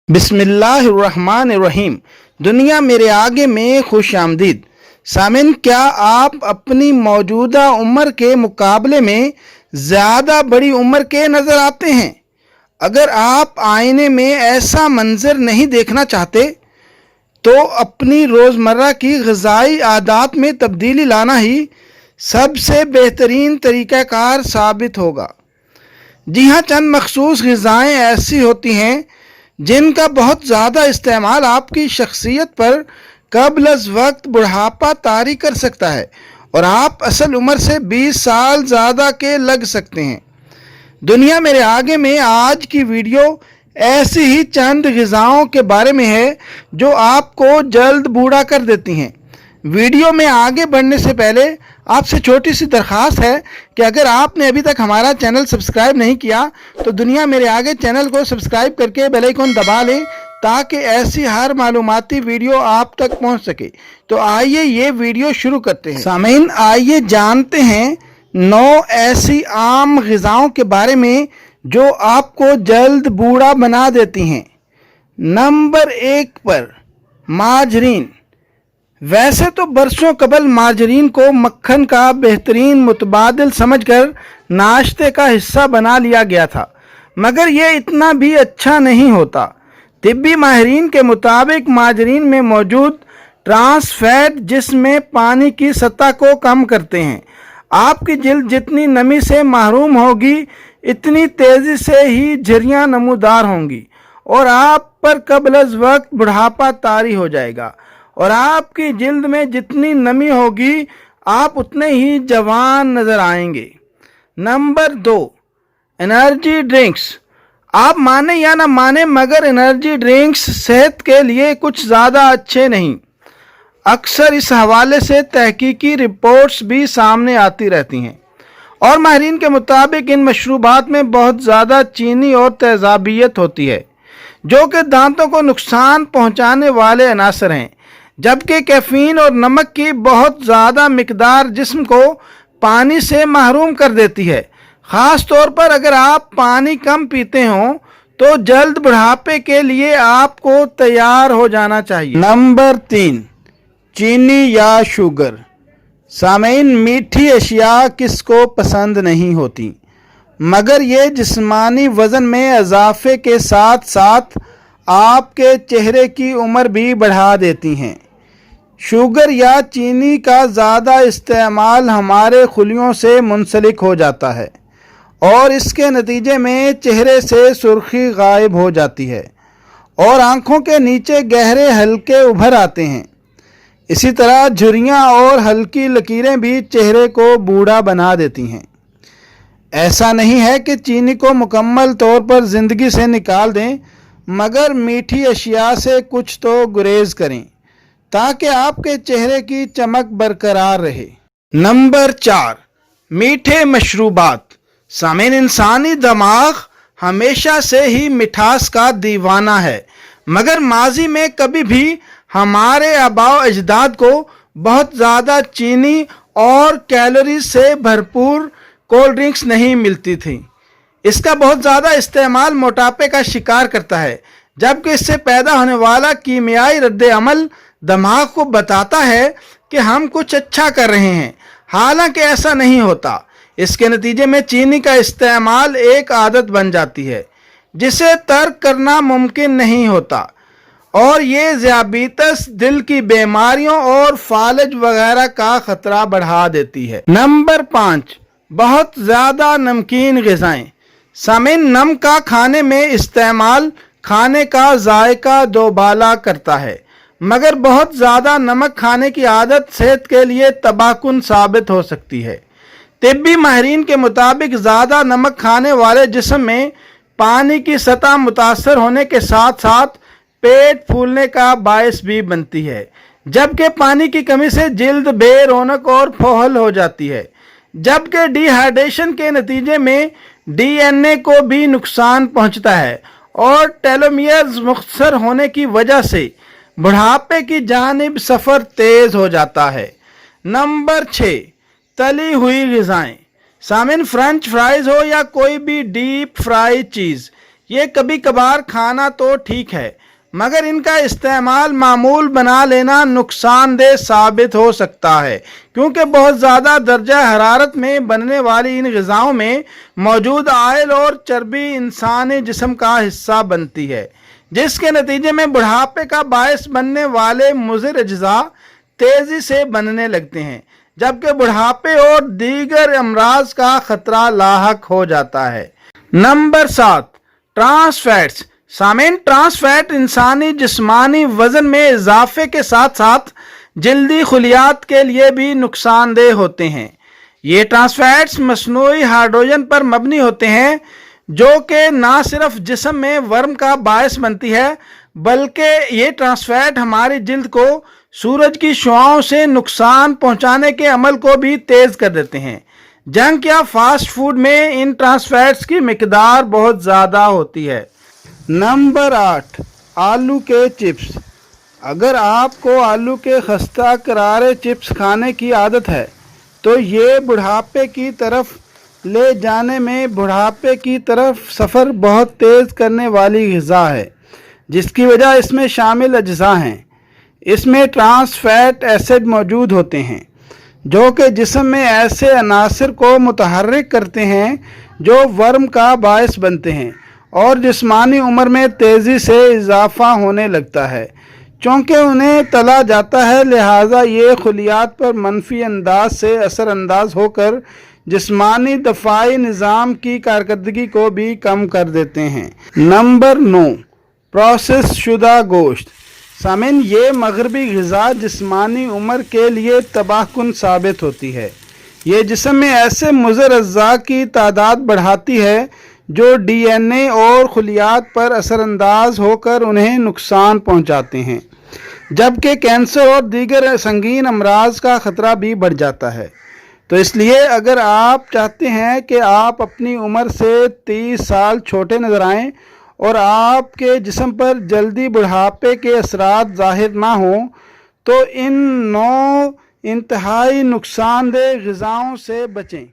بسم اللہ الرحمن الرحیم۔ دنیا میرے آگے میں خوش آمدید۔ سامعین، کیا آپ اپنی موجودہ عمر کے مقابلے میں زیادہ بڑی عمر کے نظر آتے ہیں؟ اگر آپ آئینے میں ایسا منظر نہیں دیکھنا چاہتے تو اپنی روزمرہ کی غذائی عادات میں تبدیلی لانا ہی سب سے بہترین طریقہ کار ثابت ہوگا۔ جی ہاں، چند مخصوص غذائیں ایسی ہوتی ہیں جن کا بہت زیادہ استعمال آپ کی شخصیت پر قبل از وقت بڑھاپا طاری کر سکتا ہے اور آپ اصل عمر سے 20 سال زیادہ کے لگ سکتے ہیں۔ دنیا میرے آگے میں آج کی ویڈیو ایسی ہی چند غذاؤں کے بارے میں ہے جو آپ کو جلد بوڑھا کر دیتی ہیں۔ ویڈیو میں آگے بڑھنے سے پہلے آپ سے چھوٹی سی درخواست ہے کہ اگر آپ نے ابھی تک ہمارا چینل سبسکرائب نہیں کیا تو دنیا میرے آگے چینل کو سبسکرائب کر کے بیل آئیکن دبا لیں تاکہ ایسی ہر معلوماتی ویڈیو آپ تک پہنچ سکے۔ تو آئیے یہ ویڈیو شروع کرتے ہیں۔ سامعین، آئیے جانتے ہیں 9 ایسی عام غذاؤں کے بارے میں جو آپ کو جلد بوڑھا بنا دیتی ہیں۔ نمبر 1 پر مارجرین۔ ویسے تو برسوں قبل مارجرین کو مکھن کا بہترین متبادل سمجھ کر ناشتے کا حصہ بنا لیا گیا تھا، مگر یہ اتنا بھی اچھا نہیں ہوتا۔ طبی ماہرین کے مطابق مارجرین میں موجود ٹرانس فیٹ جسم میں پانی کی سطح کو کم کرتے ہیں۔ آپ کی جلد جتنی نمی سے محروم ہوگی اتنی تیزی سے ہی جھریاں نمودار ہوں گی اور آپ پر قبل از وقت بڑھاپا طاری ہو جائے گا، اور آپ کی جلد میں جتنی نمی ہوگی آپ اتنے ہی جوان نظر آئیں گے۔ Number 2، energy drinks. آپ مانیں یا نہ مانیں مگر انرجی ڈرنکس صحت کے لیے کچھ زیادہ اچھے نہیں۔ اکثر اس حوالے سے تحقیقی رپورٹس بھی سامنے آتی رہتی ہیں، اور ماہرین کے مطابق ان مشروبات میں بہت زیادہ چینی اور تیزابیت ہوتی ہے جو کہ دانتوں کو نقصان پہنچانے والے عناصر ہیں، جبکہ کیفین اور نمک کی بہت زیادہ مقدار جسم کو پانی سے محروم کر دیتی ہے۔ خاص طور پر اگر آپ پانی کم پیتے ہوں تو جلد بڑھاپے کے لیے آپ کو تیار ہو جانا چاہیے۔ نمبر 3، چینی یا شوگر۔ سامعین، میٹھی اشیاء کس کو پسند نہیں ہوتی، مگر یہ جسمانی وزن میں اضافے کے ساتھ ساتھ آپ کے چہرے کی عمر بھی بڑھا دیتی ہیں۔ شوگر یا چینی کا زیادہ استعمال ہمارے خلیوں سے منسلک ہو جاتا ہے اور اس کے نتیجے میں چہرے سے سرخی غائب ہو جاتی ہے اور آنکھوں کے نیچے گہرے حلقے ابھر آتے ہیں۔ اسی طرح جھریاں اور ہلکی لکیریں بھی چہرے کو بوڑھا بنا دیتی ہیں۔ ایسا نہیں ہے کہ چینی کو مکمل طور پر زندگی سے نکال دیں، مگر میٹھی اشیاء سے کچھ تو گریز کریں تاکہ آپ کے چہرے کی چمک برقرار رہے۔ نمبر 4، میٹھے مشروبات۔ سامعین، انسانی دماغ ہمیشہ سے ہی مٹھاس کا دیوانہ ہے، مگر ماضی میں کبھی بھی ہمارے آباء و اجداد کو بہت زیادہ چینی اور کیلوریز سے بھرپور کولڈ ڈرنکس نہیں ملتی تھیں۔ اس کا بہت زیادہ استعمال موٹاپے کا شکار کرتا ہے، جبکہ اس سے پیدا ہونے والا کیمیائی رد عمل دماغ کو بتاتا ہے کہ ہم کچھ اچھا کر رہے ہیں، حالانکہ ایسا نہیں ہوتا۔ اس کے نتیجے میں چینی کا استعمال ایک عادت بن جاتی ہے جسے ترک کرنا ممکن نہیں ہوتا، اور یہ ذیابیطس، دل کی بیماریوں اور فالج وغیرہ کا خطرہ بڑھا دیتی ہے۔ نمبر 5، بہت زیادہ نمکین غذائیں۔ سامعین، نم کا کھانے میں استعمال کھانے کا ذائقہ دوبالا کرتا ہے، مگر بہت زیادہ نمک کھانے کی عادت صحت کے لیے تباہ کن ثابت ہو سکتی ہے۔ طبی ماہرین کے مطابق زیادہ نمک کھانے والے جسم میں پانی کی سطح متاثر ہونے کے ساتھ ساتھ پیٹ پھولنے کا باعث بھی بنتی ہے، جبکہ پانی کی کمی سے جلد بے رونق اور پھوہل ہو جاتی ہے، جبکہ ڈی ہائیڈریشن کے نتیجے میں ڈی این اے کو بھی نقصان پہنچتا ہے اور ٹیلومیرز مختصر ہونے کی وجہ سے بڑھاپے کی جانب سفر تیز ہو جاتا ہے۔ نمبر 6، تلی ہوئی غذائیں۔ سامعین، فرنچ فرائز ہو یا کوئی بھی ڈیپ فرائی چیز، یہ کبھی کبھار کھانا تو ٹھیک ہے، مگر ان کا استعمال معمول بنا لینا نقصان دہ ثابت ہو سکتا ہے، کیونکہ بہت زیادہ درجہ حرارت میں بننے والی ان غذاؤں میں موجود آئل اور چربی انسانی جسم کا حصہ بنتی ہے، جس کے نتیجے میں بڑھاپے کا باعث بننے والے مضر اجزاء تیزی سے بننے لگتے ہیں، جبکہ بڑھاپے اور دیگر امراض کا خطرہ لاحق ہو جاتا ہے۔ Number 7، trans fats. سامعین، ٹرانس فیٹ انسانی جسمانی وزن میں اضافے کے ساتھ ساتھ جلدی خلیات کے لیے بھی نقصان دہ ہوتے ہیں۔ یہ ٹرانس فیٹس مصنوعی ہائیڈروجن پر مبنی ہوتے ہیں، جو کہ نہ صرف جسم میں ورم کا باعث بنتی ہے، بلکہ یہ ٹرانس فیٹ ہماری جلد کو سورج کی شعاؤں سے نقصان پہنچانے کے عمل کو بھی تیز کر دیتے ہیں۔ جنک یا فاسٹ فوڈ میں ان ٹرانس فیٹس کی مقدار بہت زیادہ ہوتی ہے۔ نمبر 8، آلو کے چپس۔ اگر آپ کو آلو کے خستہ کرارے چپس کھانے کی عادت ہے تو یہ بڑھاپے کی طرف لے جانے میں بڑھاپے کی طرف سفر بہت تیز کرنے والی غذا ہے، جس کی وجہ اس میں شامل اجزاء ہیں۔ اس میں ٹرانس فیٹ ایسڈ موجود ہوتے ہیں، جو کہ جسم میں ایسے عناصر کو متحرک کرتے ہیں جو ورم کا باعث بنتے ہیں اور جسمانی عمر میں تیزی سے اضافہ ہونے لگتا ہے۔ چونکہ انہیں تلا جاتا ہے، لہٰذا یہ خلیات پر منفی انداز سے اثر انداز ہو کر جسمانی دفاعی نظام کی کارکردگی کو بھی کم کر دیتے ہیں۔ نمبر 9، پروسیس شدہ گوشت۔ سامعین، یہ مغربی غذا جسمانی عمر کے لیے تباہ کن ثابت ہوتی ہے۔ یہ جسم میں ایسے مضر اجزاء کی تعداد بڑھاتی ہے جو ڈی این اے اور خلیات پر اثر انداز ہو کر انہیں نقصان پہنچاتے ہیں، جبکہ کینسر اور دیگر سنگین امراض کا خطرہ بھی بڑھ جاتا ہے۔ تو اس لیے اگر آپ چاہتے ہیں کہ آپ اپنی عمر سے 30 سال چھوٹے نظر آئیں اور آپ کے جسم پر جلدی بڑھاپے کے اثرات ظاہر نہ ہوں، تو ان 9 انتہائی نقصان دہ غذاؤں سے بچیں۔